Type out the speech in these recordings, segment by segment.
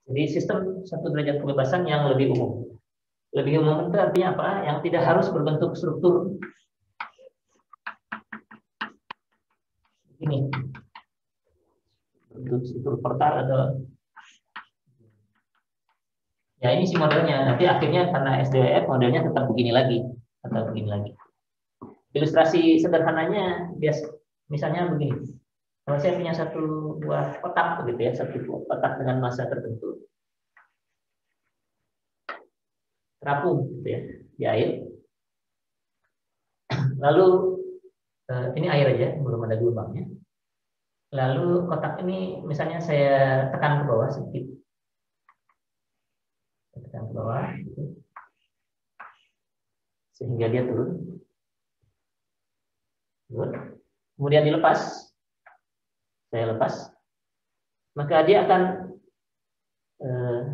Jadi sistem satu derajat kebebasan yang lebih umum. Lebih umum itu artinya apa? Yang tidak harus berbentuk struktur ini. Bentuk struktur portal atau ya ini sih modelnya. Nanti akhirnya karena SDWF modelnya tetap begini lagi atau begini lagi. Ilustrasi sederhananya biasa misalnya begini. Kalau saya punya satu buah kotak begitu ya, satu buah kotak dengan massa tertentu. Terapung gitu ya di air. Lalu ini air aja, belum ada gelombangnya. Lalu kotak ini misalnya saya tekan ke bawah sedikit. Saya tekan ke bawah gitu. Sehingga dia turun. Kemudian dilepas. Saya lepas. Maka dia akan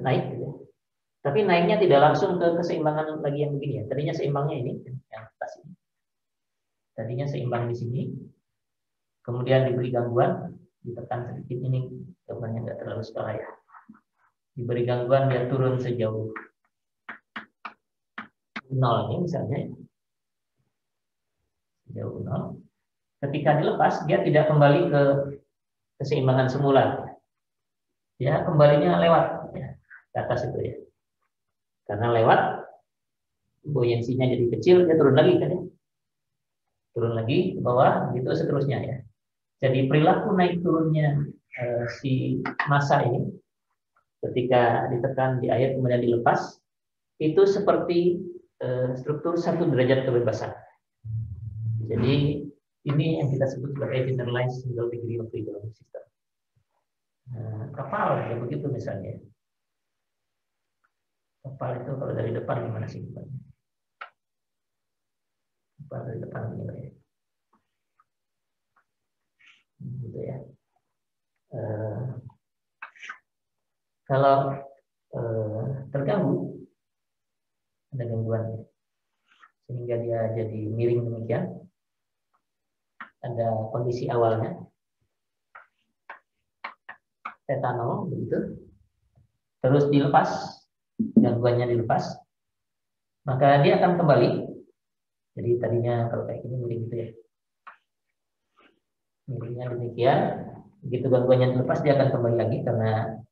naik gitu. Tapi naiknya tidak langsung ke keseimbangan lagi yang begini ya. Tadinya seimbangnya ini yang atas ini. Tadinya seimbang di sini. Kemudian diberi gangguan, ditekan sedikit ini, gambarnya nggak terlalu skala ya. Diberi gangguan dia turun sejauh 0 ini misalnya. Sejauh 0. Ketika dilepas, dia tidak kembali ke keseimbangan semula. Dia kembalinya lewat ya, ke atas itu ya. Karena lewat, buoyansinya jadi kecil, dia turun lagi kan ya. Turun lagi ke bawah, gitu seterusnya ya. Jadi perilaku naik turunnya si massa ini ketika ditekan di air kemudian dilepas itu seperti struktur satu derajat kebebasan. Jadi ini yang kita sebut sebagai generalized single degree of freedom system. Kapal ya begitu misalnya. Kapal itu kalau dari depan gimana sih? Kapal dari depan gimana ya? Gitu ya. Kalau terganggu ada gangguan sehingga dia jadi miring demikian, ada kondisi awalnya theta 0 begitu, terus dilepas, gangguannya dilepas, maka dia akan kembali. Jadi tadinya kalau kayak gini miring gitu ya, miringnya demikian. Begitu gangguannya dilepas dia akan kembali lagi karena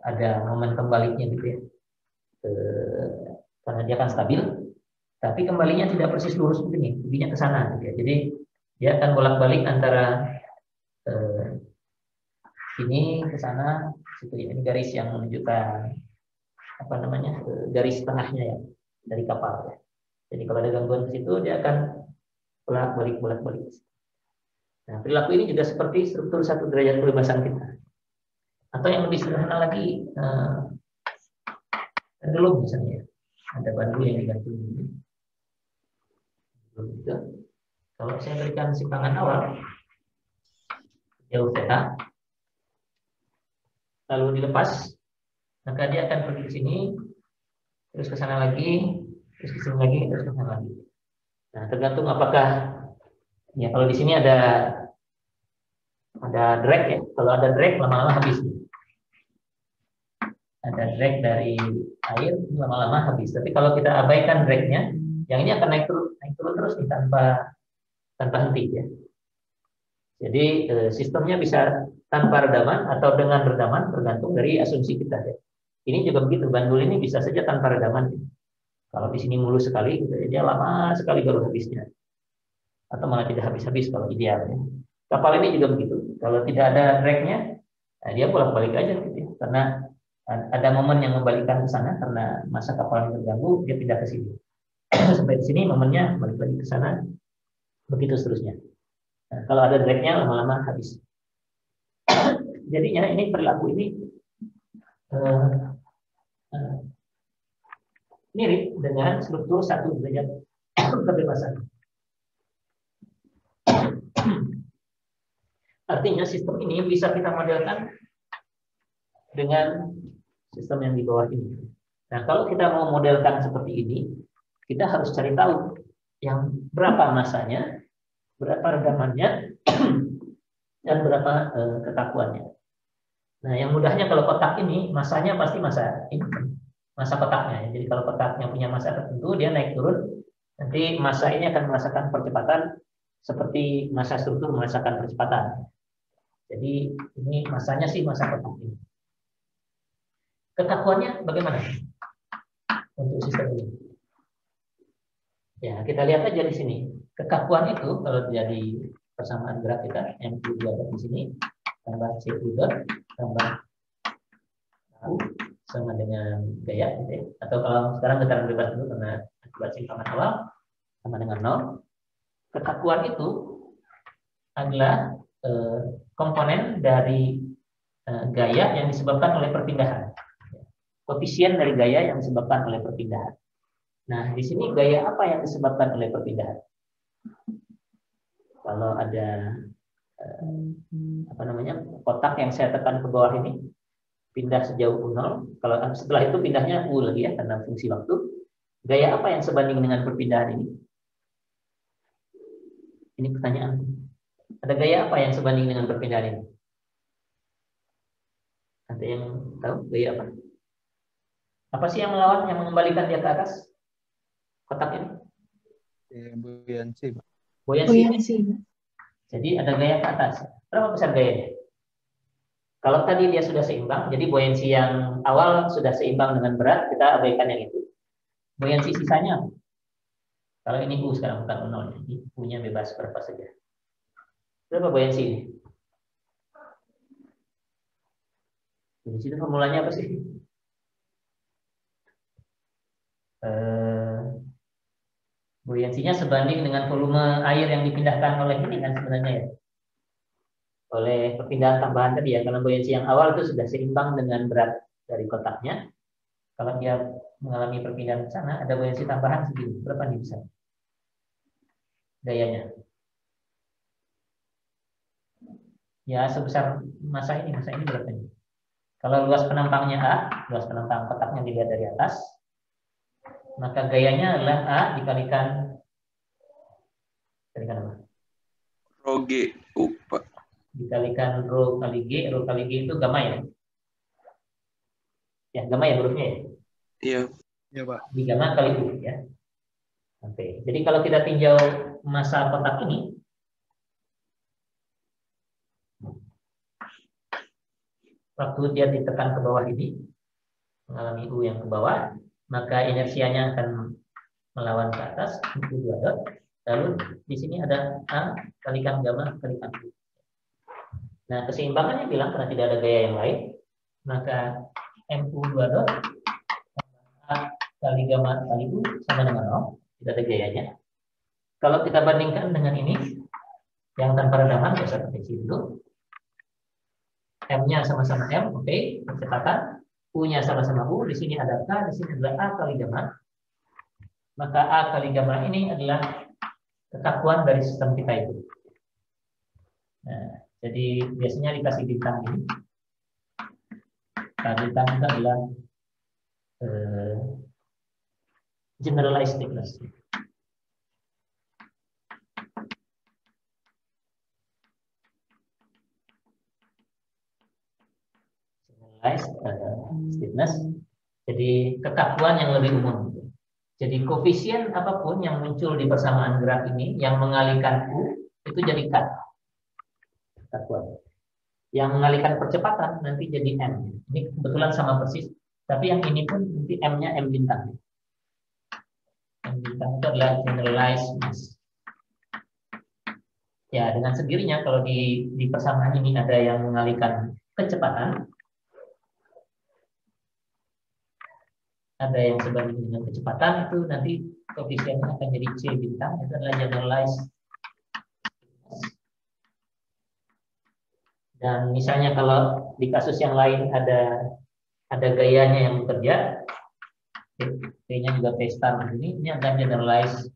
ada momen kembalinya gitu ya, karena dia akan stabil. Tapi kembalinya tidak persis lurus begini, perginya ke sana gitu ya. Jadi dia akan bolak-balik antara ini ke sana, situ ya. Ini garis yang menunjukkan apa namanya? Garis tengahnya ya dari kapal ya. Jadi kalau ada gangguan di situ dia akan bolak-balik. Nah, perilaku ini juga seperti struktur satu derajat kebebasan kita. Atau yang lebih sederhana lagi, pendulum misalnya, ada bandul yang digantung. Kalau saya berikan simpangan awal jauh theta, lalu dilepas, maka dia akan pergi ke sini, terus ke sana lagi, terus ke sini lagi, terus ke sana lagi. Nah, tergantung apakah ya kalau di sini ada drag ya. Kalau ada drag lama-lama habis. Ada drag dari air lama-lama habis. Tapi kalau kita abaikan dragnya, yang ini akan naik turun terus nih, tanpa henti ya. Jadi sistemnya bisa tanpa redaman atau dengan redaman tergantung dari asumsi kita ya. Ini juga begitu, bandul ini bisa saja tanpa redaman. Kalau di sini mulus sekali, gitu, dia lama sekali baru habisnya. Atau malah tidak habis-habis kalau ideal ya. Kapal ini juga begitu. Kalau tidak ada dragnya, nah dia bolak-balik aja gitu ya. Karena ada momen yang membalikkan ke sana karena masa kapal yang terganggu, dia pindah ke sini. Sampai di sini momennya balik lagi ke sana, begitu seterusnya. Nah, kalau ada dragnya lama-lama habis. Jadinya ini perilaku ini mirip dengan struktur satu derajat kebebasan. Artinya sistem ini bisa kita modelkan dengan sistem yang di bawah ini. Nah, kalau kita mau modelkan seperti ini, kita harus cari tahu yang berapa masanya, berapa redamannya, dan berapa kekakuannya. Nah, yang mudahnya kalau kotak ini masanya pasti masa ini, masa kotaknya. Jadi kalau kotaknya punya masa tertentu, dia naik turun, nanti masa ini akan merasakan percepatan seperti masa struktur merasakan percepatan. Jadi ini masanya sih masa kotak ini. Kekakuannya bagaimana untuk sistem ini? Ya, kita lihat aja di sini. Kekakuan itu kalau jadi persamaan gerak kita, M2 di sini, tambah C2 tambah U sama dengan gaya, gitu ya. Atau kalau sekarang getaran bebas dulu karena akibat simpangan awal sama dengan 0. Kekakuan itu adalah komponen dari gaya yang disebabkan oleh perpindahan. Koefisien dari gaya yang disebabkan oleh perpindahan. Nah, di sini gaya apa yang disebabkan oleh perpindahan? Kalau ada kotak yang saya tekan ke bawah ini, pindah sejauh U0. Kalau setelah itu pindahnya U lagi ya, karena fungsi waktu. Gaya apa yang sebanding dengan perpindahan ini? Ini pertanyaan. Ada gaya apa yang sebanding dengan perpindahan ini? Ada yang tahu gaya apa? Apa sih yang melawan, yang mengembalikan dia ke atas kotak ini? Buoyancy. Buoyancy. Jadi ada gaya ke atas. Berapa besar gayanya? Kalau tadi dia sudah seimbang, jadi buoyancy yang awal sudah seimbang dengan berat, kita abaikan yang itu. Buoyancy sisanya, kalau ini U sekarang bukan U0, jadi U-nya bebas berapa saja. Berapa buoyancy ini? Di situ formulanya apa sih? Buoyansinya sebanding dengan volume air yang dipindahkan oleh ini kan sebenarnya ya. Oleh perpindahan tambahan tadi ya, karena buoyansi yang awal itu sudah seimbang dengan berat dari kotaknya. Kalau dia mengalami perpindahan ke sana, ada buoyansi tambahan segini. Berapa nih bisa? Gayanya. Ya sebesar masa ini berapa nih? Kalau luas penampangnya A, luas penampang kotaknya dilihat dari atas, maka gayanya adalah A dikalikan apa? Rho G, Pak. Dikalikan rho kali G itu gamma ya? Ya, gamma ya hurufnya ya? Iya. Iya, Pak. Di gamma kali U ya. Oke. Jadi kalau kita tinjau massa kotak ini, waktu dia ditekan ke bawah ini, mengalami U yang ke bawah, maka inersianya akan melawan ke atas, U2 dot. Lalu di sini ada A kalikan gamma kalikan U. Nah, keseimbangannya bilang karena tidak ada gaya yang lain, maka MU2 dot A kali gamma kali U sama dengan 0, tidak ada gayanya. Kalau kita bandingkan dengan ini, yang tanpa redaman, saya kecil dulu. M-nya sama-sama M, oke, percepatan. U-nya sama-sama U, di sini ada K, di sini adalah A kali gamma. Maka A kali gamma ini adalah kekakuan dari sistem kita itu. Nah, jadi biasanya dikasih bintang ini. Nah, bintang itu adalah generalized thickness. Stiffness, jadi kekakuan yang lebih umum. Jadi koefisien apapun yang muncul di persamaan gerak ini yang mengalihkan U itu jadi K. Kekakuan. Yang mengalihkan percepatan nanti jadi M. Ini kebetulan sama persis, tapi yang ini pun nanti M-nya M bintang. M bintang itu adalah generalized mass. Ya, dengan sendirinya kalau di persamaan ini ada yang mengalihkan kecepatan, ada yang sebanding dengan kecepatan, itu nanti koefisiennya akan jadi C bintang, itu adalah generalized. Dan misalnya kalau di kasus yang lain ada gayanya yang bekerja, T-nya juga T star begini, ini adalah generalized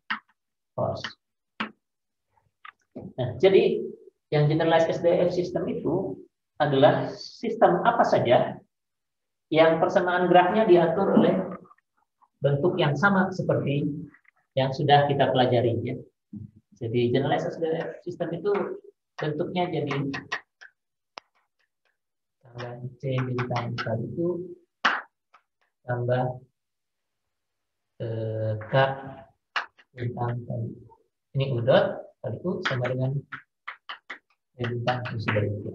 force. Nah, jadi yang generalized SDF system itu adalah sistem apa saja yang persamaan geraknya diatur oleh bentuk yang sama seperti yang sudah kita pelajari ya. Jadi generalized SDF system itu bentuknya jadi C bintang kali U tambah K bintang kali ini U dot kali U sama dengan B bintang U sebaliknya.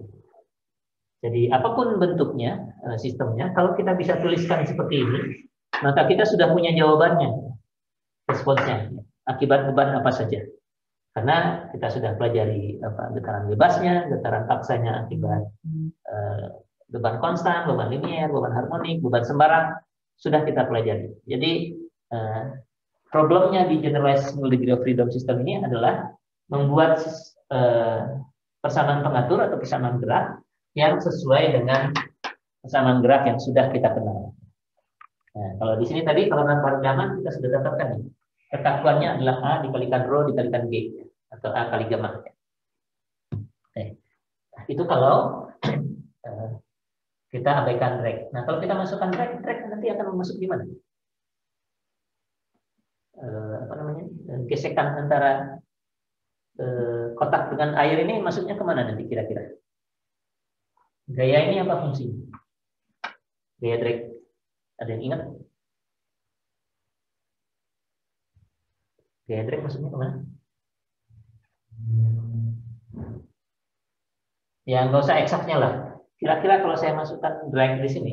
Jadi apapun bentuknya sistemnya, kalau kita bisa tuliskan seperti ini, maka kita sudah punya jawabannya, responsnya, akibat beban apa saja. Karena kita sudah pelajari getaran bebasnya, getaran paksanya akibat beban konstan, beban linier, beban harmonik, beban sembarang, sudah kita pelajari. Jadi problemnya di generalized single degree of freedom system ini adalah membuat persamaan pengatur atau persamaan gerak yang sesuai dengan persamaan gerak yang sudah kita kenal. Nah, kalau di sini tadi kalau dalam zaman kita sudah dapatkan nih, kekakuannya adalah A dikalikan rho dikalikan G atau A kali gamma. Itu kalau kita abaikan drag. Nah, kalau kita masukkan drag nanti akan masuk di mana? Gesekan antara kotak dengan air ini masuknya kemana nanti kira-kira? Gaya ini apa fungsinya? Gaya drag. Ada yang ingat? Gaya drag maksudnya kemana? Ya nggak usah eksaknya lah. Kira-kira kalau saya masukkan drag di sini,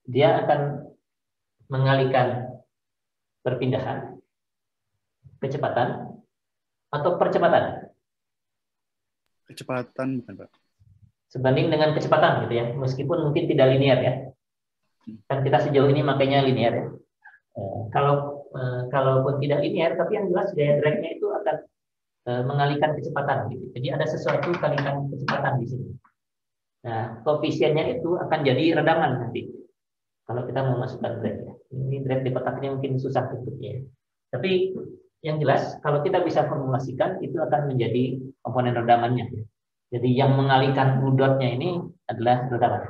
dia akan mengalihkan perpindahan, kecepatan, atau percepatan. Kecepatan bukan, Pak? Sebanding dengan kecepatan gitu ya, meskipun mungkin tidak linear ya. Kan kita sejauh ini makanya linear ya. Kalaupun tidak linear, tapi yang jelas gaya dragnya itu akan mengalihkan kecepatan gitu. Jadi ada sesuatu kalikan kecepatan di sini. Nah, koefisiennya itu akan jadi redaman nanti. Kalau kita mau masukkan drag ya. Ini drag di kotak ini mungkin susah bentuknya. Tapi yang jelas kalau kita bisa formulasikan itu akan menjadi komponen redamannya. Jadi yang mengalihkan U dotnya ini adalah redaman.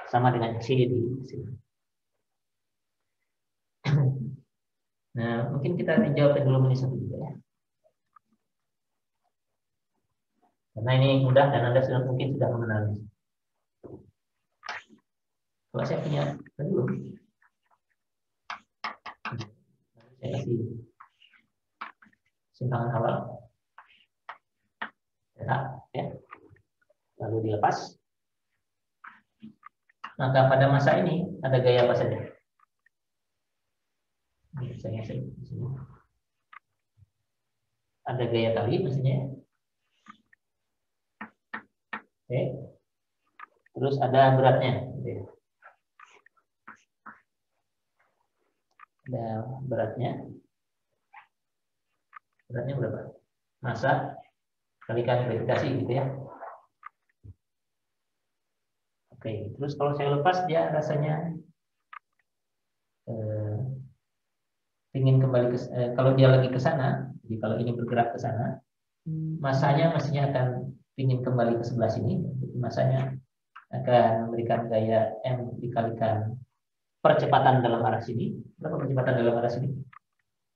Sama dengan C di sini. Nah, mungkin kita jawab dulu ini satu juga ya. Karena ini mudah dan Anda mungkin sudah mengenalnya. Kalau saya punya belum, saya kasih simpangan awal, ya, lalu dilepas. Maka pada masa ini ada gaya apa saja? Saya di sini. Ada gaya kali maksudnya. Oke. Terus ada beratnya. Ada beratnya. Beratnya berapa? Massa kalikan gravitasi gitu ya. Oke, terus kalau saya lepas dia rasanya ingin kembali ke kalau dia lagi ke sana, jadi kalau ini bergerak ke sana, massanya mestinya akan ingin kembali ke sebelah sini, jadi massanya akan memberikan gaya m dikalikan percepatan dalam arah sini. Berapa percepatan dalam arah sini?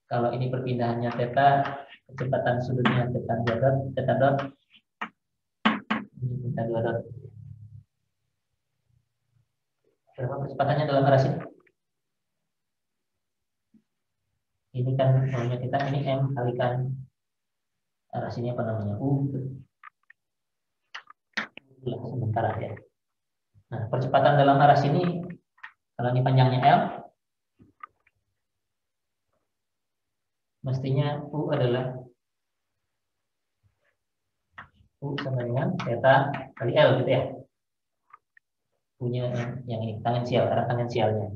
Kalau ini perpindahannya theta, kecepatan sudutnya theta 2 dot, theta dot, ini theta 2 dot. Berapa percepatannya dalam arah sini? Ini kan namanya kita ini M kalikan arah sini apa namanya U. Sementara ya. Nah, percepatan dalam arah sini kalau ini panjangnya L, mestinya U adalah U sama dengan theta kali L gitu ya. Punya yang ini tangensial, arah tangensialnya.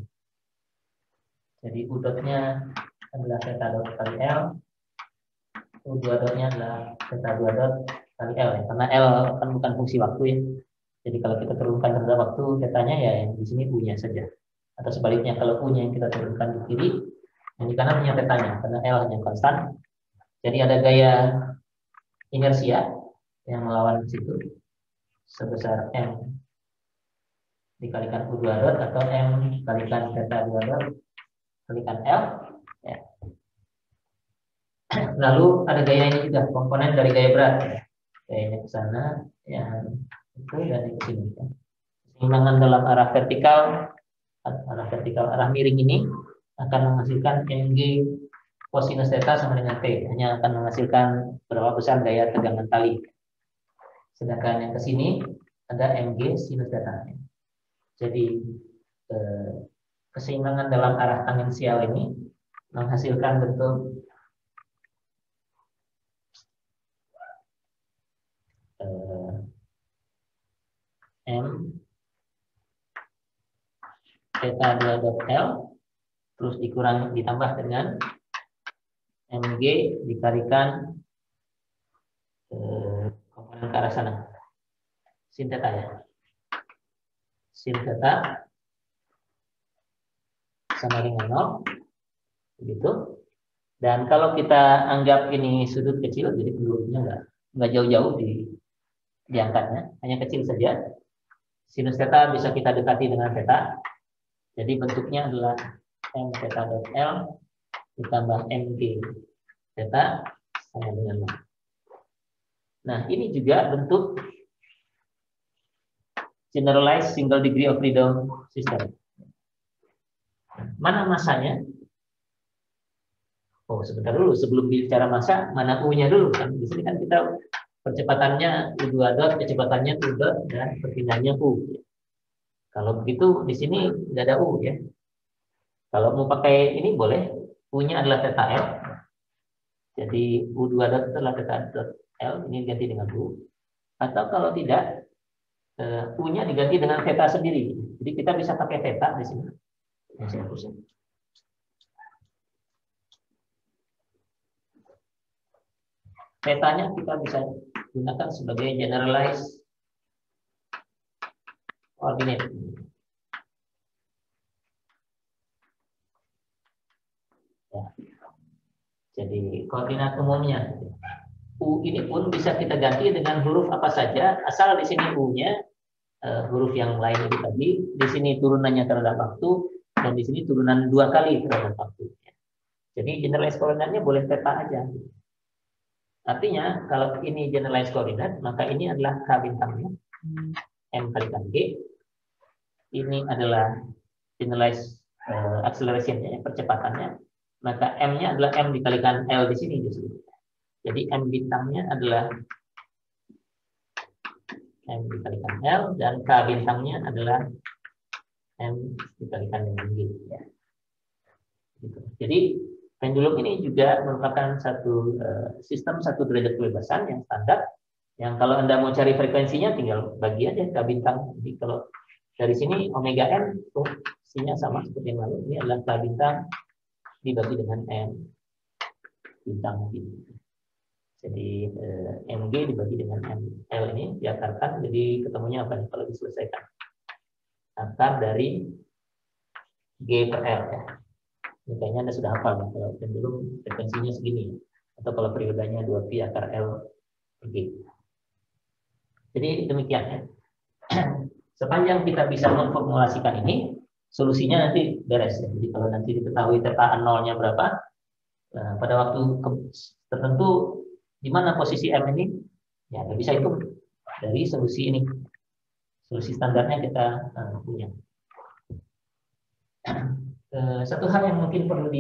Jadi U dotnya adalah theta dot kali L, U2 dotnya adalah theta 2 dot kali L ya. Karena L kan bukan fungsi waktu ya. Jadi kalau kita turunkan terhadap waktu, thetanya ya yang di sini U-nya saja. Atau sebaliknya kalau U-nya yang kita turunkan di kiri, yang di kanan punya thetanya, karena L hanya konstan. Jadi ada gaya inersia yang melawan situ sebesar M dikalikan U2 dot atau M dikalikan theta 2 dot kalikan L ya. Lalu ada gaya ini juga, komponen dari gaya berat ya. Gayanya ke sana yang itu dan ke sini ya. Keseimbangan dalam arah vertikal, arah miring ini akan menghasilkan mg kosinus theta sama dengan P, hanya akan menghasilkan berapa besar gaya tegangan tali. Sedangkan yang ke sini ada mg sinus theta. Jadi keseimbangan dalam arah tangensial ini menghasilkan bentuk M theta 2 dot L terus ditambah dengan mg dikalikan komponen ke arah sana sin theta ya, sin theta sama dengan 0 begitu. Dan kalau kita anggap ini sudut kecil, jadi penduduknya nggak jauh-jauh diangkatnya, hanya kecil saja. Sinus theta bisa kita dekati dengan theta. Jadi bentuknya adalah m theta dot L ditambah mg theta sama dengan 0. Nah, ini juga bentuk generalized single degree of freedom system. Mana masanya? Oh, sebentar dulu. Sebelum bicara massa, mana U-nya dulu? Kan di sini kan kita percepatannya U2 dot, kecepatannya U dot, dan perpindahannya U. Kalau begitu, di sini nggak ada U ya. Kalau mau pakai ini boleh. U-nya adalah theta L. Jadi U2 dot adalah theta dot L. Ini diganti dengan U. Atau kalau tidak, U-nya diganti dengan theta sendiri. Jadi kita bisa pakai theta di sini. Saya pusing. Theta-nya kita bisa gunakan sebagai generalized coordinate. Ya. Jadi koordinat umumnya. U ini pun bisa kita ganti dengan huruf apa saja, asal di sini U-nya huruf yang lain itu tadi, di sini turunannya terhadap waktu, dan di sini turunan 2 kali terhadap waktu. Jadi generalized coordinate-nya boleh theta aja. Artinya kalau ini generalized coordinate, maka ini adalah K bintangnya, M kalikan G. Ini adalah generalized acceleration-nya, percepatannya. Maka M-nya adalah M dikalikan L di sini justru. Jadi M bintangnya adalah M dikalikan L, dan K bintangnya adalah M dikalikan dengan G. Ya. Gitu. Jadi pendulum ini juga merupakan satu sistem satu derajat kebebasan yang standar. Yang kalau Anda mau cari frekuensinya tinggal bagi aja K bintang. Jadi kalau dari sini omega n fungsinya sama seperti yang lalu. Ini adalah K bintang dibagi dengan M bintang. Jadi Mg dibagi dengan Ml ini diakarkan. Jadi ketemunya apa nih kalau diselesaikan? Akar dari G per L ya. Ini kayaknya Anda sudah hafal ya, kalau pendulum frekuensinya segini, atau kalau periodenya 2pi akar L per G. Jadi demikian ya. Sepanjang kita bisa memformulasikan ini, solusinya nanti beres ya. Jadi kalau nanti diketahui theta nolnya berapa, pada waktu tertentu di mana posisi M ini, ya kita bisa hitung dari solusi ini. Solusi standarnya kita punya. Satu hal yang mungkin perlu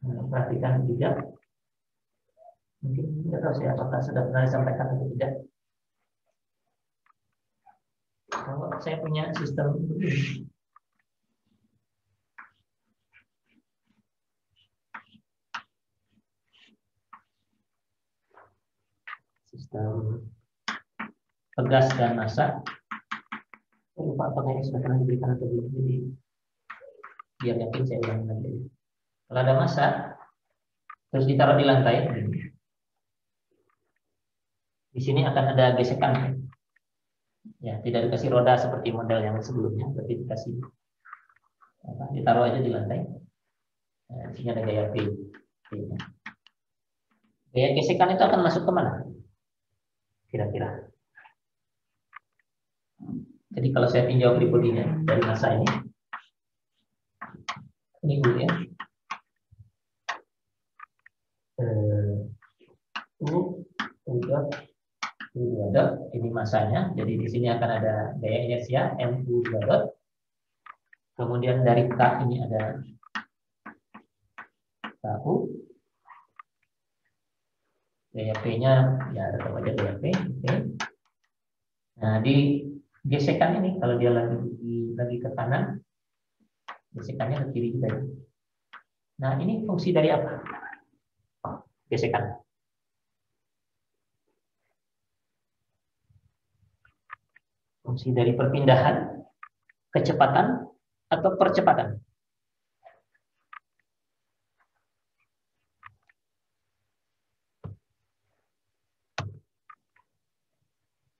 diperhatikan juga, mungkin tidak tahu saya apakah sudah pernah disampaikan atau tidak. Kalau saya punya sistem pegas dan massa, saya lupa apakah ini sudah pernah diberikan atau belum. Jadi biar yakin saya ulangi lagi. Kalau ada massa terus ditaruh di lantai, di sini akan ada gesekan. Ya, tidak dikasih roda seperti model yang sebelumnya, tapi dikasih ditaruh aja di lantai. Di sini ada gaya P. Gaya gesekan itu akan masuk ke mana? Kira-kira. Jadi kalau saya tinjau free body-nya dari massa ini U ya. U dot U2 dot, ini masanya. Jadi di sini akan ada gaya inersia MU2 dot. Kemudian dari K ini ada KU. Gaya P-nya ya tetap aja gaya P. Oke. Nah, di gesekan ini kalau dia lagi ke kanan, gesekannya ke kiri juga. Nah, ini fungsi dari apa? Gesekan. Fungsi dari perpindahan, kecepatan, atau percepatan.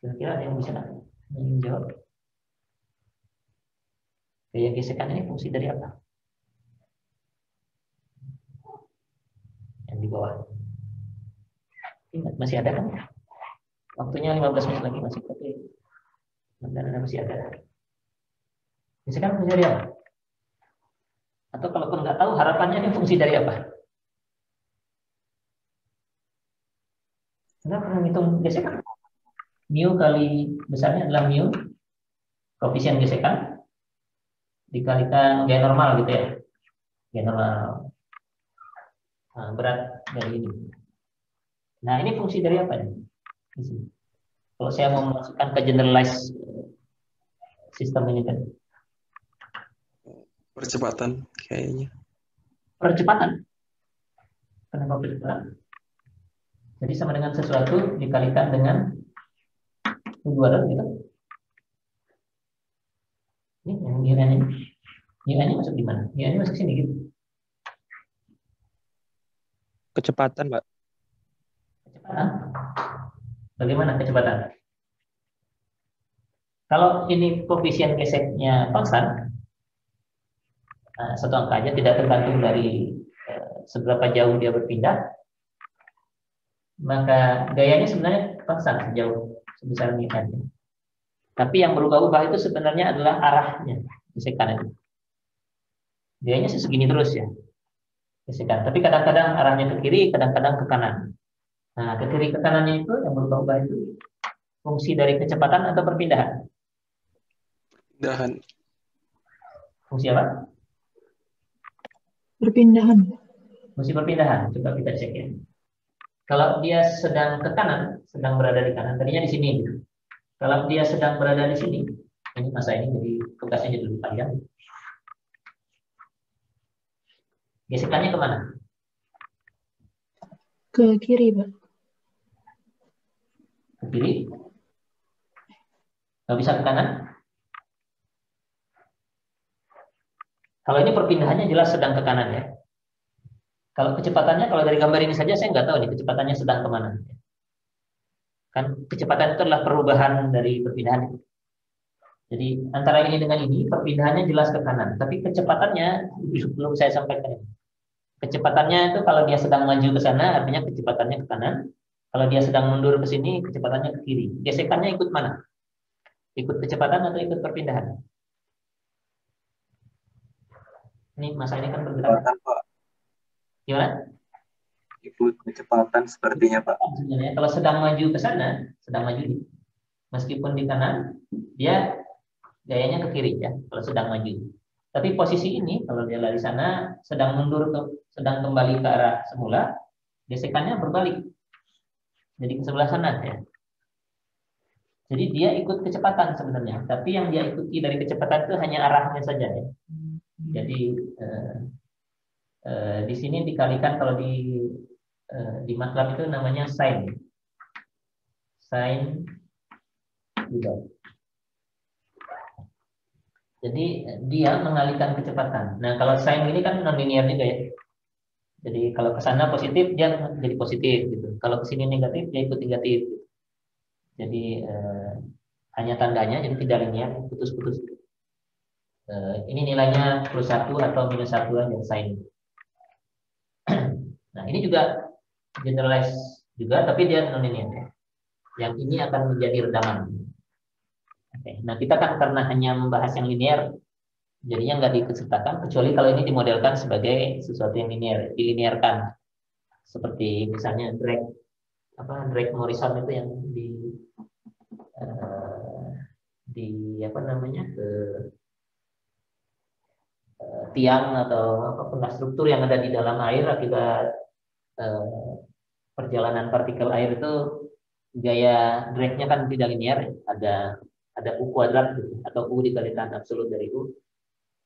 Kira-kira ada yang bisa menjawab? Gaya gesekan ini fungsi dari apa? Yang di bawah. Ingat, masih ada kan? Waktunya 15 menit lagi masih oke. Mudah-mudahan masih ada. Gesekan fungsi dari apa? Atau kalaupun nggak tahu, harapannya ini fungsi dari apa? Anda pernah hitung gesekan? Mu kali besarnya adalah mu, koefisien gesekan, dikalikan gaya normal gitu ya. Gaya normal. Nah, berat dari ini. Nah, ini fungsi dari apa nih? Di sini. Kalau saya mau memasukkan ke generalized sistem ini kan. Percepatan kayaknya. Percepatan. Kenapa percepatan? Jadi sama dengan sesuatu dikalikan dengan U2 dot gitu. Ini yang nilainya. Nilainya masuk di mana? Nilainya masuk sini gitu. Kecepatan, Pak. Kecepatan. Bagaimana kecepatan? Kalau ini koefisien geseknya konstan, satu angka aja, tidak tergantung dari seberapa jauh dia berpindah, maka gayanya sebenarnya konstan sejauh sebesar ini aja. Tapi yang berubah-ubah itu sebenarnya adalah arahnya gesekan itu. Gayanya sih segini terus ya gesekan. Tapi kadang-kadang arahnya ke kiri, kadang-kadang ke kanan. Nah, ke kiri ke kanannya itu yang berubah-ubah itu fungsi dari kecepatan atau perpindahan? Perpindahan. Fungsi apa? Perpindahan. Fungsi perpindahan. Coba kita cek ya. Kalau dia sedang ke kanan, sedang berada di kanan, tadinya di sini. Gitu. Kalau dia sedang berada di sini, ini masa ini jadi tugasnya jadi lebih panjang. Gesekannya kemana? Ke kiri, Pak. Ke kiri. Nggak bisa ke kanan. Kalau ini perpindahannya jelas sedang ke kanan ya. Kalau kecepatannya, kalau dari gambar ini saja saya nggak tahu nih kecepatannya sedang kemana. Kan kecepatan itu adalah perubahan dari perpindahan itu. Jadi antara ini dengan ini perpindahannya jelas ke kanan, tapi kecepatannya belum saya sampaikan. Kecepatannya itu kalau dia sedang maju ke sana artinya kecepatannya ke kanan. Kalau dia sedang mundur ke sini kecepatannya ke kiri. Gesekannya ikut mana? Ikut kecepatan atau ikut perpindahan? Ini masa ini kan bergerak. Kecepatan, Pak. Gimana? Ikut kecepatan sepertinya, Pak. Sebenarnya kalau sedang maju ke sana, sedang maju nih. Meskipun di kanan, dia gayanya ke kiri ya, kalau sedang maju. Tapi posisi ini, kalau dia lari sana, sedang mundur sedang kembali ke arah semula, gesekannya berbalik. Jadi ke sebelah sana ya. Jadi dia ikut kecepatan sebenarnya, tapi yang dia ikuti dari kecepatan itu hanya arahnya saja ya. Jadi di sini dikalikan kalau di MATLAB itu namanya sin juga. Jadi dia mengalihkan kecepatan. Nah kalau sin ini kan non-linear juga ya. Jadi kalau ke sana positif dia jadi positif gitu. Kalau ke sini negatif dia ikut negatif. Gitu. Jadi hanya tandanya jadi tidak linear, putus-putus. Ini nilainya +1 atau -1 aja sin. Nah ini juga generalize juga, tapi dia non-linear ya. Yang ini akan menjadi redaman. Oke. Nah kita kan karena hanya membahas yang linear, jadinya nggak diikutsertakan, kecuali kalau ini dimodelkan sebagai sesuatu yang linear, dilinearkan. Seperti misalnya drag Morrison itu yang di apa namanya ke tiang atau apapun struktur yang ada di dalam air akibat perjalanan partikel air itu gaya drag-nya kan tidak linear, ada U kuadrat gitu, atau U dikalikan absolut dari U.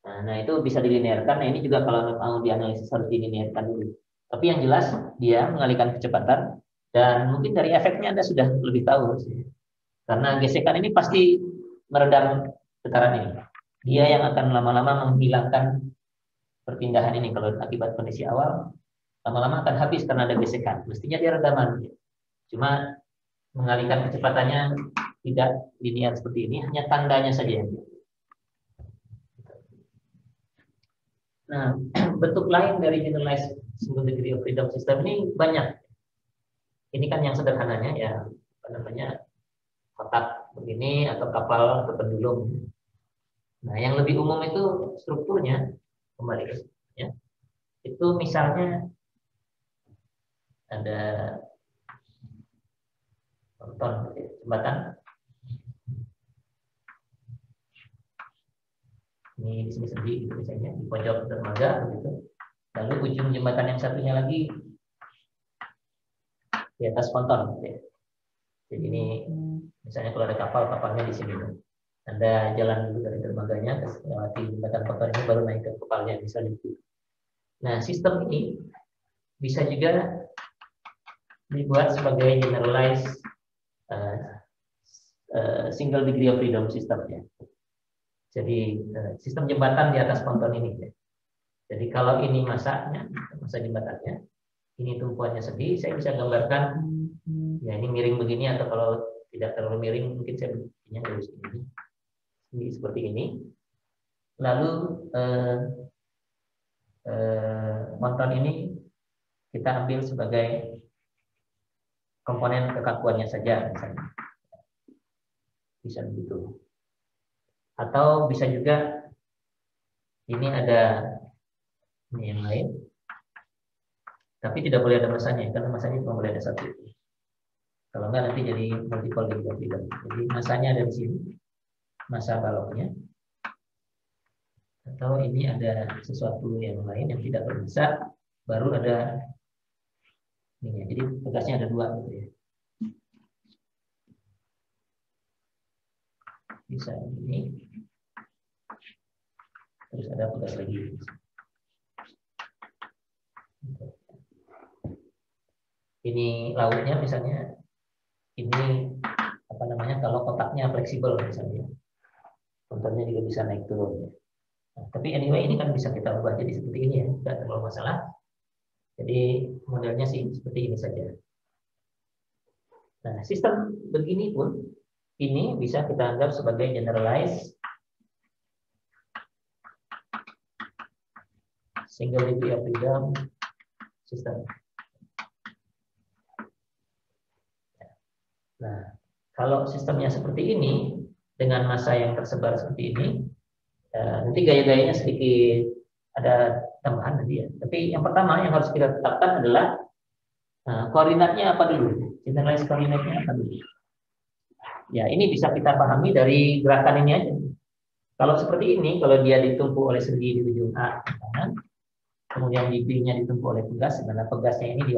Nah, itu bisa dilinearkan. Nah, ini juga kalau mau dianalisis harus dilinearkan dulu. Tapi yang jelas dia mengalihkan kecepatan, dan mungkin dari efeknya Anda sudah lebih tahu. Karena gesekan ini pasti meredam getaran ini. Dia yang akan lama-lama menghilangkan perpindahan ini. Kalau akibat kondisi awal, lama-lama akan habis karena ada gesekan. Mestinya dia redaman. Cuma mengalihkan kecepatannya tidak linear seperti ini, hanya tandanya saja. Nah, bentuk lain dari generalized single degree of freedom system ini banyak. Ini kan yang sederhananya ya, apa namanya, kotak begini atau kapal atau pendulum. Nah, yang lebih umum itu strukturnya kembali ya. Itu misalnya ada contoh jembatan. Ini di sini sendiri gitu misalnya di pojok dermaga begitu. Lalu ujung jembatan yang satunya lagi di atas ponton gitu ya. Jadi ini misalnya kalau ada kapalnya di sini. Anda jalan dulu dari dermaganya lewati jembatan ponton ini baru naik ke kapalnya misalnya gitu. Nah, sistem ini bisa juga dibuat sebagai generalized single degree of freedom system ya. Jadi sistem jembatan di atas ponton ini ya. Jadi kalau ini masa jembatannya, ini tumpuannya segi, saya bisa gambarkan ya ini miring begini, atau kalau tidak terlalu miring mungkin saya bikinnya dari sini. Ini seperti ini. Lalu ponton ini kita ambil sebagai komponen kekakuannya saja misalnya. Bisa begitu. Atau bisa juga ini ada ini yang lain, tapi tidak boleh ada masanya karena masanya cuma boleh ada satu. Kalau enggak nanti jadi multiple degree of freedom. Jadi masanya ada di sini, masa baloknya. Atau ini ada sesuatu yang lain yang tidak bermasa, baru ada ini. Jadi tugasnya ada dua gitu ya. Bisa ini. Terus ada tugas lagi. Ini lautnya misalnya, ini apa namanya, kalau kotaknya fleksibel misalnya, contohnya juga bisa naik turun. Nah, tapi anyway ini kan bisa kita ubah jadi seperti ini ya, tidak terlalu masalah. Jadi modelnya sih seperti ini saja. Nah, sistem begini pun ini bisa kita anggap sebagai generalized single degree of freedom system. Nah, kalau sistemnya seperti ini dengan massa yang tersebar seperti ini, nanti gaya-gayanya sedikit ada tambahan nanti ya. Tapi yang pertama yang harus kita tetapkan adalah koordinatnya apa dulu, generalized koordinatnya apa dulu. Ya, ini bisa kita pahami dari gerakan ini aja. Kalau seperti ini, kalau dia ditumpu oleh sendi di ujung A kanan, kemudian di B-nya ditumpu oleh pegas, karena pegasnya ini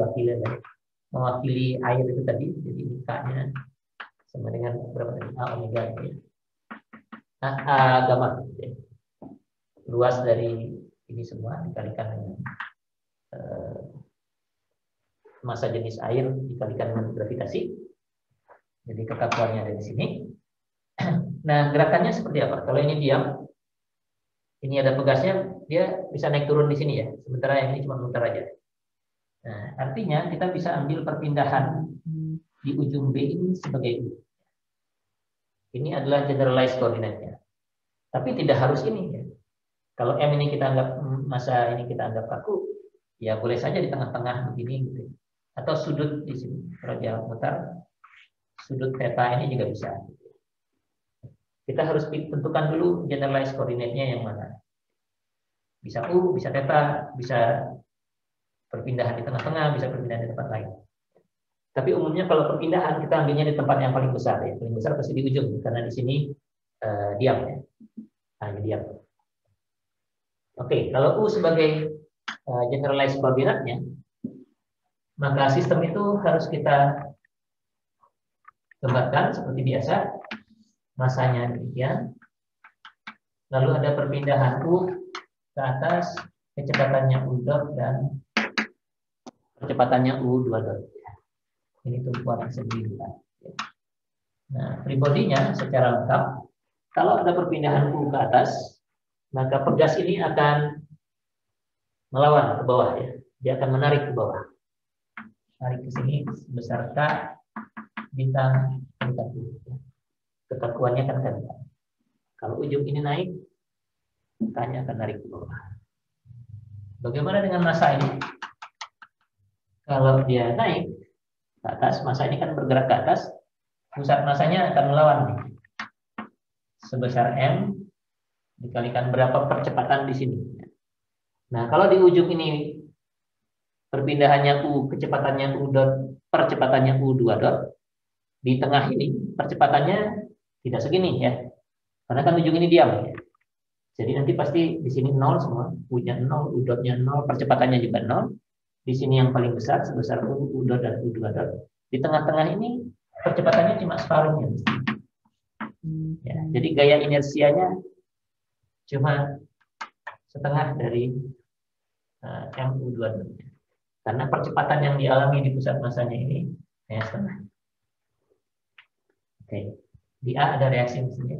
mewakili air itu tadi, jadi ini K-nya sama dengan berapa tadi? A omega gitu ya. A gamma gitu ya. Luas dari ini semua dikalikan dengan massa jenis air dikalikan dengan gravitasi. Jadi kekakuannya ada di sini. Nah, gerakannya seperti apa? Kalau ini diam, ini ada pegasnya, dia bisa naik turun di sini ya. Sementara yang ini cuma muter aja. Nah, artinya kita bisa ambil perpindahan di ujung B ini sebagai U. Ini adalah generalized koordinatnya. Tapi tidak harus ini ya. Kalau M ini kita anggap massa ini kita anggap kaku, ya boleh saja di tengah-tengah begini gitu. Atau sudut di sini. Kalau dia mutar, sudut theta ini juga bisa. Kita harus tentukan dulu generalized koordinatnya yang mana. Bisa U, bisa theta, bisa perpindahan di tengah-tengah, bisa perpindahan di tempat lain. Tapi umumnya kalau perpindahan kita ambilnya di tempat yang paling besar ya. Paling besar pasti di ujung karena di sini diam ya. Hanya diam. Oke, kalau U sebagai generalized koordinatnya, maka sistem itu harus kita gambarkan seperti biasa. Masanya demikian. Lalu ada perpindahan U ke atas, kecepatannya U dot dan kecepatannya U2 dot. Ini tumpuan segi bulan. Nah, free body-nya secara lengkap, kalau ada perpindahan U ke atas, maka pegas ini akan melawan ke bawah ya. Dia akan menarik ke bawah. Tarik ke sini sebesar K bintang U. Kekakuannya kan kan. Kalau ujung ini naik, K-nya akan narik ke bawah. Bagaimana dengan massa ini? Kalau dia naik ke atas, massa ini kan bergerak ke atas, pusat massanya akan melawan nih. Sebesar M dikalikan berapa percepatan di sini. Nah, kalau di ujung ini perpindahannya U, kecepatannya U dot, percepatannya U2 dot, di tengah ini percepatannya tidak segini ya. Karena kan ujung ini diam ya. Jadi nanti pasti di sini 0 semua, U-nya 0, U dotnya 0, percepatannya juga 0. Di sini yang paling besar sebesar U dot dan U2 dot. Di tengah-tengah ini percepatannya cuma separuhnya. Ya, jadi gaya inersianya cuma setengah dari MU2 dot. Karena percepatan yang dialami di pusat masanya ini hanya setengah. Oke. Di A ada reaksi mesinnya.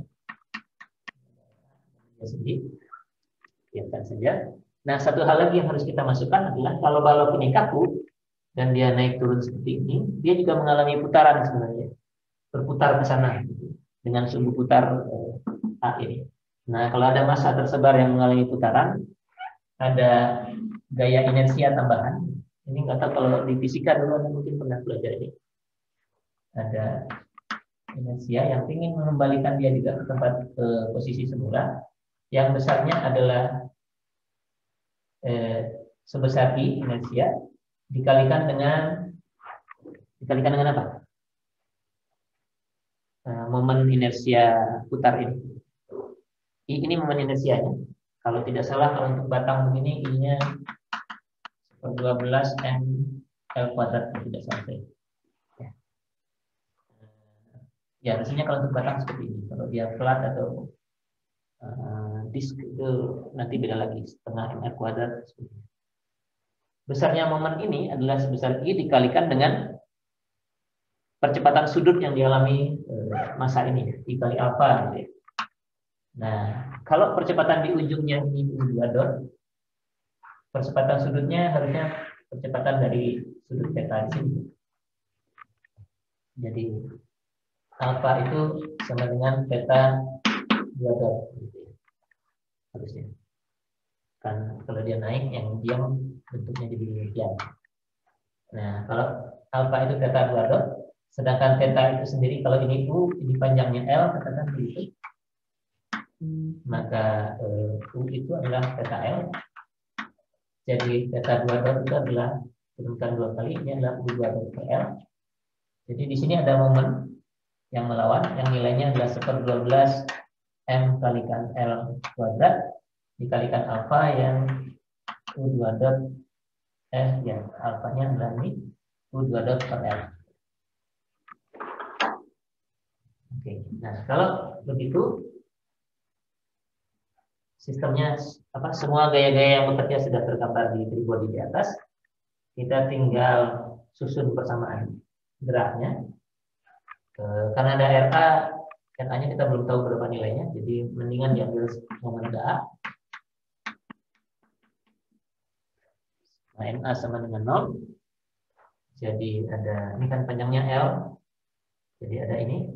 Biarkan saja. Nah, satu hal lagi yang harus kita masukkan adalah kalau balok ini kaku dan dia naik turun seperti ini, dia juga mengalami putaran sebenarnya. Berputar ke sana dengan sumbu putar A ini. Nah, kalau ada massa tersebar yang mengalami putaran, ada gaya inersia tambahan. Ini nggak tahu kalau di fisika dulu Anda mungkin pernah belajar ini. Ada inersia yang ingin mengembalikan dia juga ke tempat posisi semula. Yang besarnya adalah sebesar I inersia dikalikan dengan apa? Momen inersia putar ini. I ini momen inersianya. Kalau tidak salah kalau untuk batang begini I-nya 12 M L kuadrat tidak sampai. Ya, biasanya kalau untuk batang seperti ini. Kalau dia flat atau disk itu nanti beda lagi, setengah MR kuadrat. Besarnya momen ini adalah sebesar I dikalikan dengan percepatan sudut yang dialami massa ini, I kali alfa. Gitu ya. Nah, kalau percepatan di ujungnya ini U2 dot, percepatan sudutnya harusnya percepatan dari sudut theta di sini. Jadi alfa itu sama dengan theta 2 dot. Harusnya kan kalau dia naik yang diam bentuknya jadi demikian. Nah, kalau alfa itu theta 2 dot, sedangkan theta itu sendiri kalau ini U, ini panjangnya L, katakan begitu, maka U itu adalah theta L. Jadi theta 2 dot itu adalah turunkan 2 kali, ini adalah U2 dot per L. Jadi di sini ada momen yang melawan, yang nilainya adalah 1/12 M kalikan L kuadrat dikalikan alfa yang U2 dot yang alfanya adalah ini U2 dot per L. Oke, nah kalau begitu sistemnya apa? Semua gaya-gaya yang bekerja sudah tergambar di free body di atas. Kita tinggal susun persamaan geraknya. Karena ada RA, RA-nya kita belum tahu berapa nilainya, jadi mendingan diambil momen ke A. Nah, MA sama dengan 0. Jadi ada, ini kan panjangnya L. Jadi ada ini.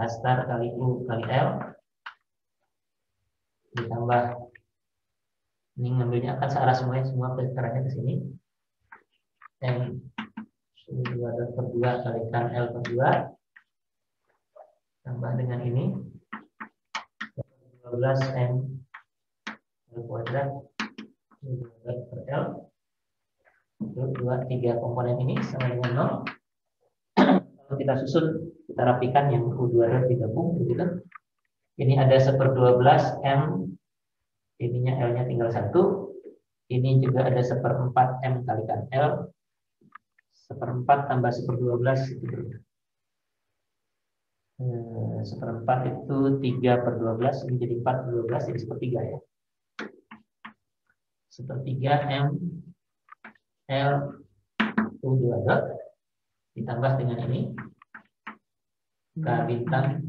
Star kali U kali L. Ditambah, ini ngambilnya akan searah semuanya, semua arahnya ke sini. M U2 dot per 2 kalikan L per 2. Tambah dengan ini 12 M L kuadrat U2 dot per L. Itu 3 komponen ini sama dengan 0. Kalau kita susun Kita rapikan yang U2 dot digabung begitu. Ini ada 1/12 M, ininya L-nya tinggal 1. Ini juga ada 1/4 M kalikan L. 1/4 tambah 1/12 itu berapa? 1/4 itu 3/12, ini jadi 4/12, jadi 1/3 ya. 1/3 M L U2 dot ditambah dengan ini K bintang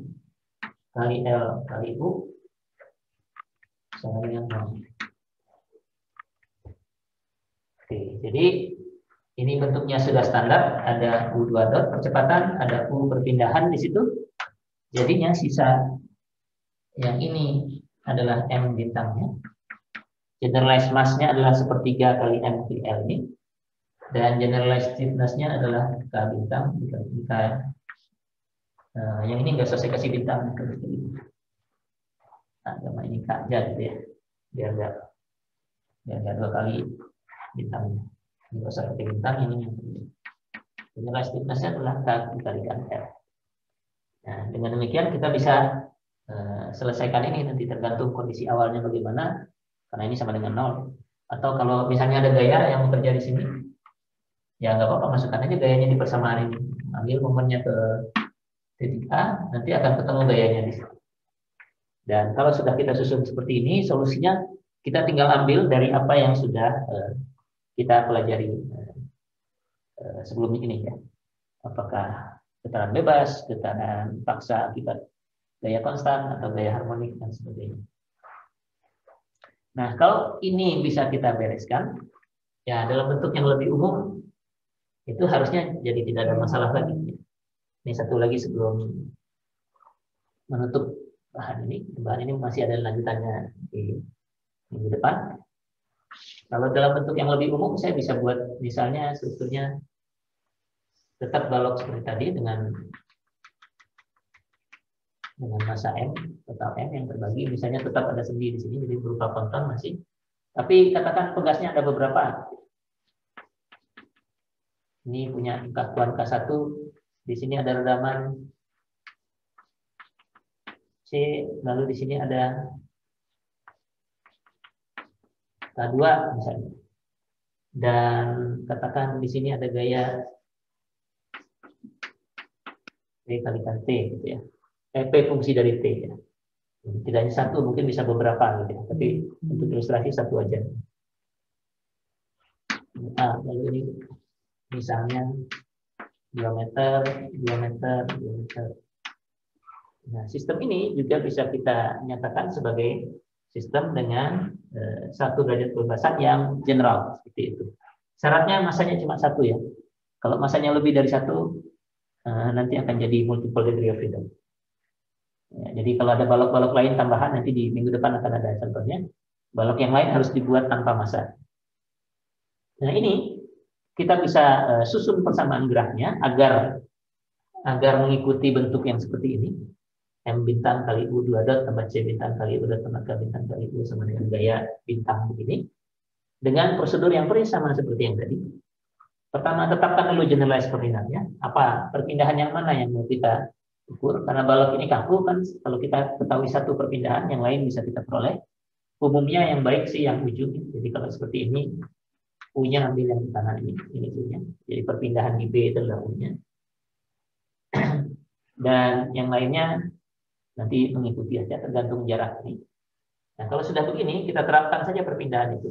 kali L kali U sama dengan 0. Oke, jadi ini bentuknya sudah standar, ada U2 dot percepatan, ada U perpindahan di situ. Jadinya sisa yang ini adalah M bintangnya. Generalized mass-nya adalah 1/3 kali M kali L ini. Dan generalized stiffness-nya adalah K bintang dikali K. Yang ini nggak usah saya kasih bintang. Nah, sama ini K aja gitu ya. Biar nggak 2 kali bintangnya. Ini nggak usah pakai bintang, ini yang penting. Generalized stiffness-nya adalah K dikalikan L. Nah, dengan demikian kita bisa selesaikan ini, nanti tergantung kondisi awalnya bagaimana, karena ini sama dengan 0. Atau kalau misalnya ada gaya yang bekerja di sini, ya nggak apa-apa, masukkan aja gayanya di persamaan ini. Ambil momennya ke titik A, nanti akan ketemu gayanya di sini. Dan kalau sudah kita susun seperti ini, solusinya kita tinggal ambil dari apa yang sudah kita pelajari sebelum ini ya. Apakah getaran bebas, getaran paksa akibat gaya konstan, atau gaya harmonik, dan sebagainya. Nah, kalau ini bisa kita bereskan, ya dalam bentuk yang lebih umum, itu harusnya jadi tidak ada masalah lagi. Ini satu lagi sebelum menutup bahan ini masih ada lanjutannya di minggu depan. Kalau dalam bentuk yang lebih umum, saya bisa buat misalnya strukturnya tetap balok seperti tadi dengan massa M, total M yang terbagi, misalnya tetap ada sendi di sini, jadi berupa ponton masih. Tapi katakan pegasnya ada beberapa. Ini punya kesatuan K1, di sini ada redaman C, lalu di sini ada K2 misalnya. Dan katakan di sini ada gaya P kalikan T gitu ya. P fungsi dari T ya. Tidak hanya satu, mungkin bisa beberapa gitu ya. Tapi untuk ilustrasi satu aja. Lalu ini misalnya 2 meter. Nah, sistem ini juga bisa kita nyatakan sebagai sistem dengan 1 derajat kebebasan yang general seperti itu. Syaratnya masanya cuma 1 ya. Kalau masanya lebih dari 1, nanti akan jadi multiple degree of freedom. Ya, jadi kalau ada balok-balok lain tambahan, nanti di minggu depan akan ada contohnya. Balok yang lain harus dibuat tanpa massa. Nah, ini kita bisa susun persamaan geraknya agar mengikuti bentuk yang seperti ini. M bintang kali U2 dot tambah C bintang kali U dot tambah K bintang kali U sama dengan gaya bintang begini. Dengan prosedur yang persis sama seperti yang tadi. Pertama, tetapkan dulu generalized koordinatnya. Apa perpindahan yang mana yang mau kita ukur? Karena balok ini kaku kan, kalau kita ketahui satu perpindahan, yang lain bisa kita peroleh. Umumnya yang baik sih yang ujung. Jadi kalau seperti ini, U-nya ambil yang di kanan ini U-nya. Jadi perpindahan di B itu adalah U-nya. Dan yang lainnya nanti mengikuti aja tergantung jarak ini. Nah, kalau sudah begini, kita terapkan saja perpindahan itu.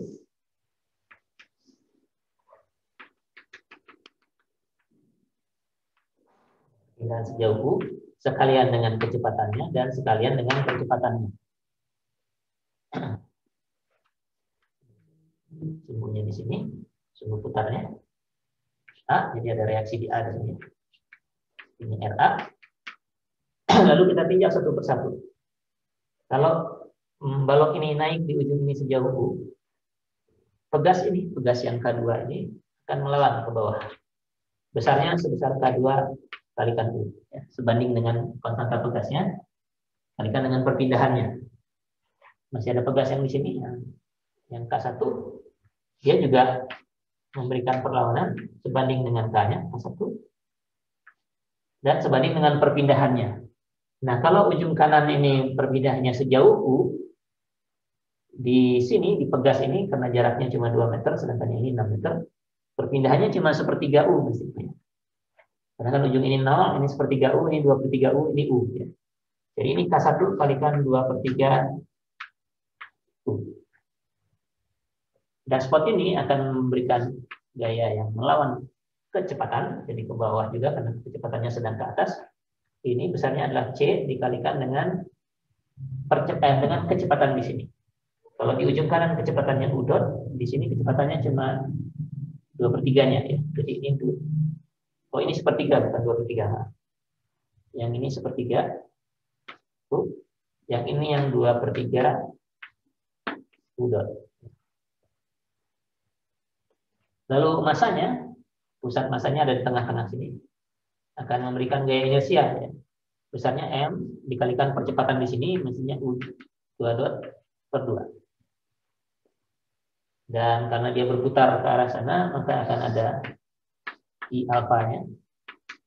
Perpindahan sejauh U, sekalian dengan kecepatannya dan sekalian dengan kecepatannya. Sumbunya di sini, sumbu putarnya A, jadi ada reaksi di A di sini. Ini RA. Lalu kita tinjau satu persatu. Kalau balok ini naik di ujung ini sejauh U, pegas yang K2 ini akan melawan ke bawah. Besarnya sebesar K2 kalikan U, ya, sebanding dengan konstanta pegasnya kalikan dengan perpindahannya. Masih ada pegas yang di sini, yang K1, dia juga memberikan perlawanan sebanding dengan K-nya, K1. dan sebanding dengan perpindahannya. Nah, kalau ujung kanan ini perpindahannya sejauh U, di sini, di pegas ini, karena jaraknya cuma 2 meter, sedangkan ini 6 meter, perpindahannya cuma sepertiga U. Mestinya. Karena kan ujung ini 0, ini sepertiga U, ini 2/3 U, ini U. Ya. Jadi ini K1 kalikan 2/3 U. Dan spot ini akan memberikan gaya yang melawan kecepatan, jadi ke bawah juga karena kecepatannya sedang ke atas. Ini besarnya adalah C dikalikan dengan kecepatan di sini. Kalau di ujung kanan kecepatannya U dot, di sini kecepatannya cuma 2/3-nya ya. Jadi ini ini sepertiga bukan 2/3. Yang ini sepertiga. Yang ini yang 2/3 U dot. Lalu masanya, pusat masanya ada di tengah-tengah sini. Akan memberikan gaya inersia ya. Besarnya M dikalikan percepatan di sini, mestinya U 2 dot per 2. Dan karena dia berputar ke arah sana, maka akan ada I alfanya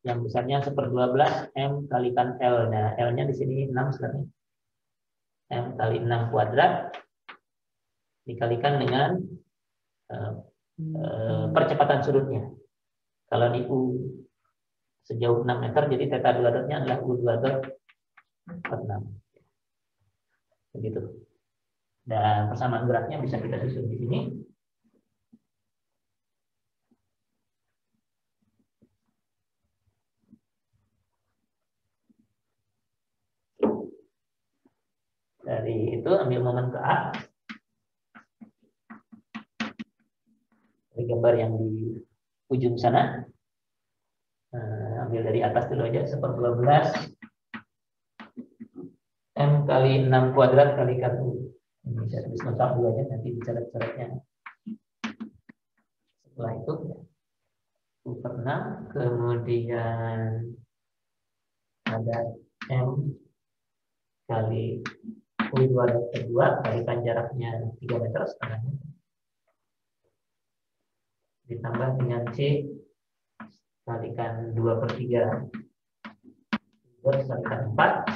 yang besarnya 1/12 M kalikan L. Nah, L-nya di sini 6 sekarang. M kali 6 kuadrat dikalikan dengan percepatan sudutnya. Kalau di U sejauh 6 meter, jadi theta 2 dotnya adalah U 2 dot per 6. Begitu. Dan persamaan geraknya bisa kita susun di sini. Dari itu ambil momen ke A. Dari gambar yang di ujung sana. Ambil dari atas dulu aja, 1/12 M kali 6 kuadrat kalikan U. Ini saya tulis lengkap dulu aja, nanti dicoret-coretnya. Setelah itu U per 6, kemudian ada M kali U 2 dot per 2, kalikan jaraknya 3 meter setengahnya. Ditambah dengan C kalikan 2/3 kalikan 4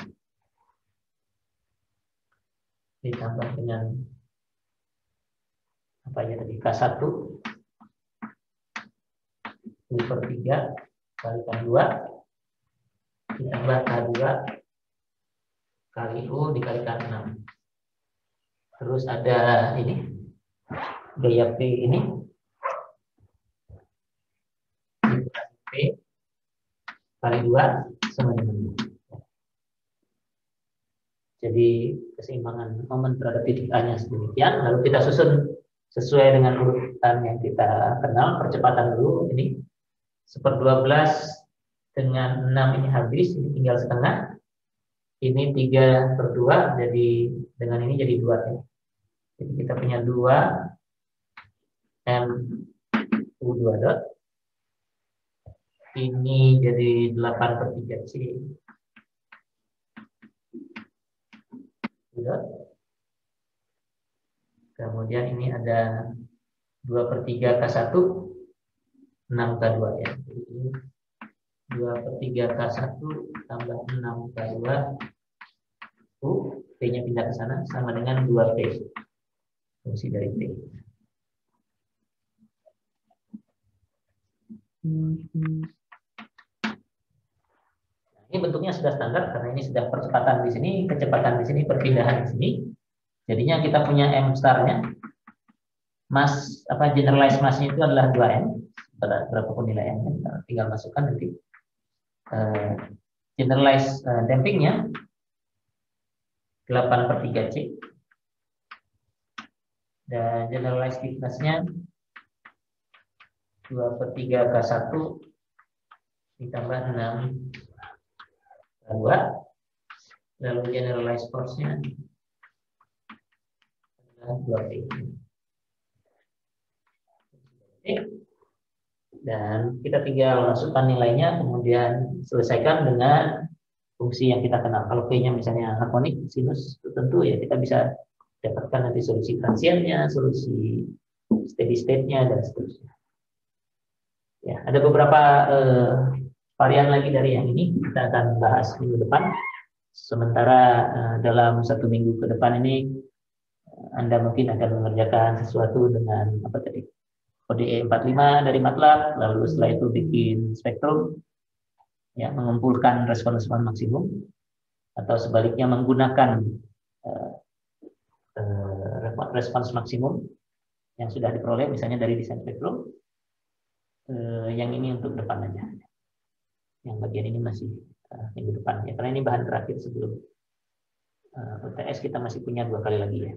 ditambah dengan apa ya tadi K1 2/3 kalikan 2 ditambah K2 kali U dikalikan 6. Terus ada ini gaya P ini P kali 2 sama dengan 2. Jadi keseimbangan momen terhadap titik A-nya sedemikian. Lalu kita susun sesuai dengan urutan yang kita kenal. Percepatan dulu ini 1/12 dengan 6 ini habis, ini tinggal setengah. Ini 3/2, jadi dengan ini jadi 2 ya. Jadi kita punya 2 M U 2 dot. Ini jadi 8/3 C. Kemudian ini ada 2/3 K1 6 K2 ya. Jadi 2/3 K1 tambah 6 K2 U, P-nya pindah ke sana sama dengan 2P. Fungsi dari P. Ini bentuknya sudah standar karena ini sudah percepatan di sini, kecepatan di sini, perpindahan di sini. Jadinya kita punya M star-nya. Generalized mass-nya itu adalah 2M. Berapapun nilai M-nya, tinggal masukkan nanti. Generalized dampingnya 8/3 C. Dan generalized stiffness-nya 2/3 K1 ditambah 6 K2. Lalu generalized force-nya adalah 2P. Dan kita tinggal masukkan nilainya, kemudian selesaikan dengan fungsi yang kita kenal. Kalau P-nya misalnya harmonik, sinus, tentu ya kita bisa dapatkan nanti solusi transiennya, solusi steady state-nya, dan seterusnya. Ya, ada beberapa varian lagi dari yang ini kita akan bahas minggu depan. Sementara dalam 1 minggu ke depan ini Anda mungkin akan mengerjakan sesuatu dengan apa tadi? Kode 45 dari MATLAB, lalu setelah itu bikin spektrum, ya, mengumpulkan respon-respon maksimum, atau sebaliknya menggunakan respons maksimum yang sudah diperoleh misalnya dari desain spektrum. Yang ini untuk depan aja. Yang bagian ini masih minggu depan ya, karena ini bahan terakhir sebelum UTS, kita masih punya 2 kali lagi ya.